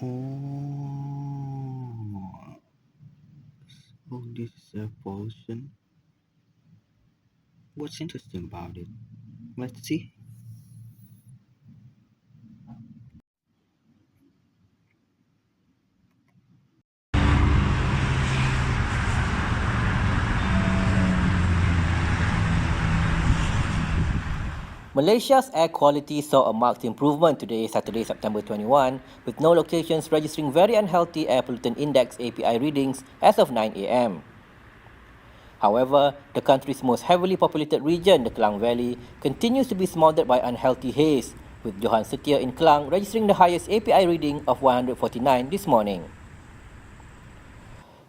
Oh, so this is a pollution. What's interesting about it? Let's see. Malaysia's air quality saw a marked improvement today, Saturday, September 21, with no locations registering very unhealthy air pollutant index API readings as of 9 am. However, the country's most heavily populated region, the Klang Valley, continues to be smothered by unhealthy haze, with Johan Setia in Klang registering the highest API reading of 149 this morning.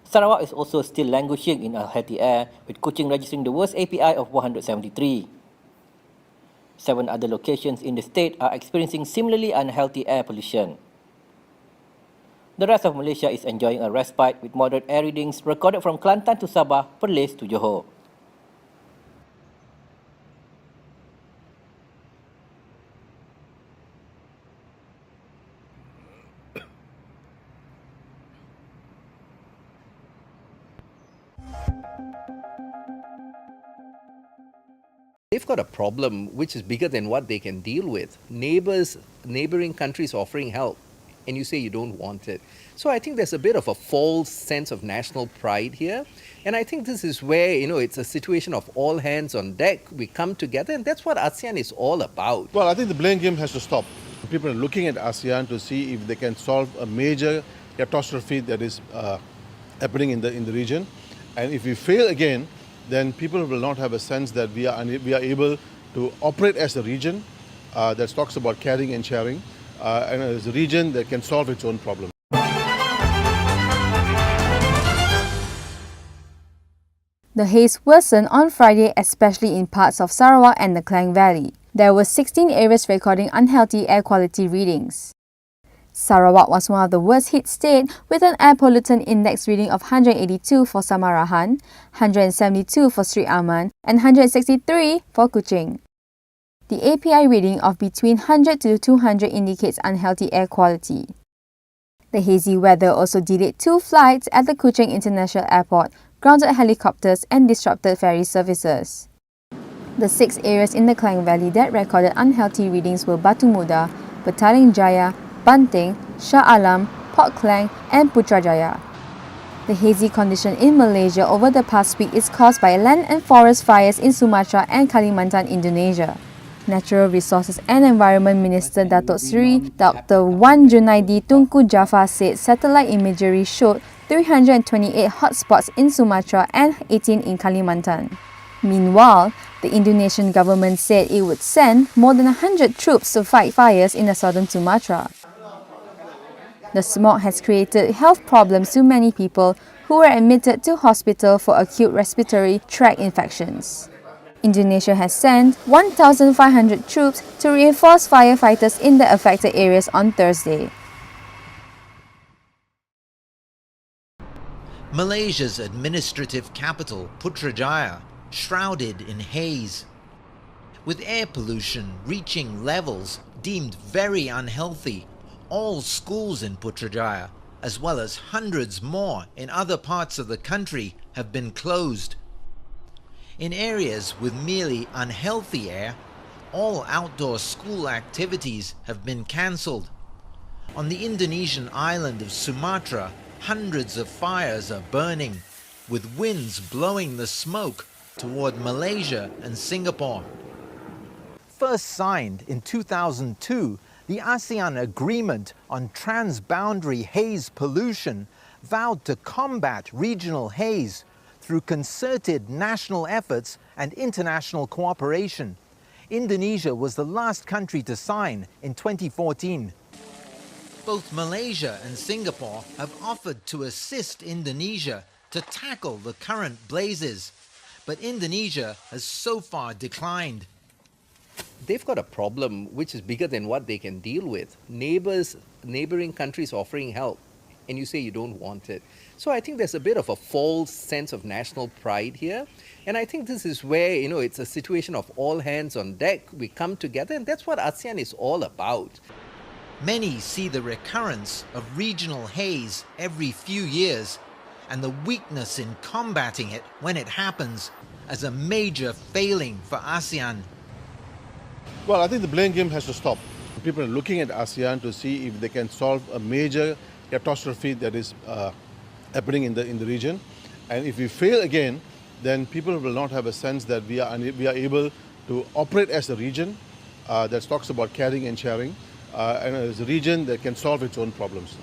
Sarawak is also still languishing in unhealthy air, with Kuching registering the worst API of 173. 7 other locations in the state are experiencing similarly unhealthy air pollution. The rest of Malaysia is enjoying a respite with moderate air readings recorded from Kelantan to Sabah, Perlis to Johor. They've got a problem which is bigger than what they can deal with. Neighboring countries offering help, and you say you don't want it. So I think there's a bit of a false sense of national pride here. And I think this is where, it's a situation of all hands on deck. We come together, and that's what ASEAN is all about. Well, I think the blame game has to stop. People are looking at ASEAN to see if they can solve a major catastrophe that is happening in the region. And if we fail again, then people will not have a sense that we are able to operate as a region that talks about caring and sharing, and as a region that can solve its own problems. The haze worsened on Friday, especially in parts of Sarawak and the Klang Valley. There were 16 areas recording unhealthy air quality readings. Sarawak was one of the worst hit states, with an air pollutant index reading of 182 for Samarahan, 172 for Sri Aman, and 163 for Kuching. The API reading of between 100 to 200 indicates unhealthy air quality. The hazy weather also delayed 2 flights at the Kuching International Airport, grounded helicopters, and disrupted ferry services. The 6 areas in the Klang Valley that recorded unhealthy readings were Batu Muda, Petaling Jaya, Banting, Shah Alam, Port Klang, and Putrajaya. The hazy condition in Malaysia over the past week is caused by land and forest fires in Sumatra and Kalimantan, Indonesia. Natural Resources and Environment Minister Datuk Seri Dr. Wan Junaidi Tunku Jaafar said satellite imagery showed 328 hotspots in Sumatra and 18 in Kalimantan. Meanwhile, the Indonesian government said it would send more than 100 troops to fight fires in the southern Sumatra. The smog has created health problems to many people who were admitted to hospital for acute respiratory tract infections. Indonesia has sent 1,500 troops to reinforce firefighters in the affected areas on Thursday. Malaysia's administrative capital, Putrajaya, shrouded in haze, with air pollution reaching levels deemed very unhealthy. All schools in Putrajaya, as well as hundreds more in other parts of the country, have been closed. In areas with merely unhealthy air, all outdoor school activities have been cancelled. On the Indonesian island of Sumatra, hundreds of fires are burning, with winds blowing the smoke toward Malaysia and Singapore. First signed in 2002, the ASEAN Agreement on Transboundary Haze Pollution vowed to combat regional haze through concerted national efforts and international cooperation. Indonesia was the last country to sign in 2014. Both Malaysia and Singapore have offered to assist Indonesia to tackle the current blazes, but Indonesia has so far declined. They've got a problem which is bigger than what they can deal with. Neighboring countries offering help, and you say you don't want it. So I think there's a bit of a false sense of national pride here. And I think this is where, it's a situation of all hands on deck. We come together, and that's what ASEAN is all about. Many see the recurrence of regional haze every few years and the weakness in combating it when it happens as a major failing for ASEAN. Well, I think the blame game has to stop. People are looking at ASEAN to see if they can solve a major catastrophe that is happening in the region. And if we fail again, then people will not have a sense that we are able to operate as a region that talks about caring and sharing, and as a region that can solve its own problems.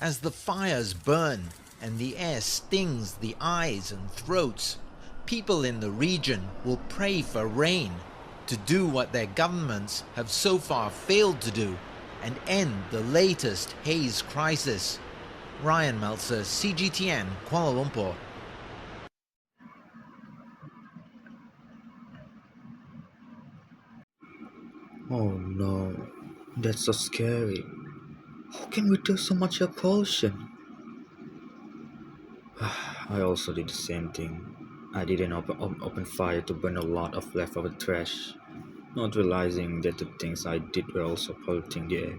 As the fires burn and the air stings the eyes and throats, people in the region will pray for rain to do what their governments have so far failed to do and end the latest haze crisis. Ryan Meltzer, CGTN, Kuala Lumpur. Oh no, that's so scary. How can we do so much air pollution? I also did the same thing. I didn't open fire to burn a lot of leftover trash, not realizing that the things I did were also polluting the air.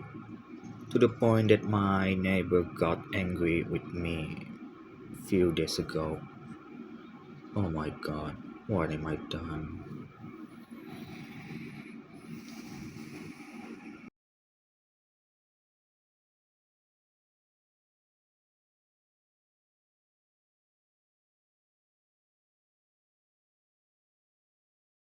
To the point that my neighbor got angry with me a few days ago. Oh my god, what am I done?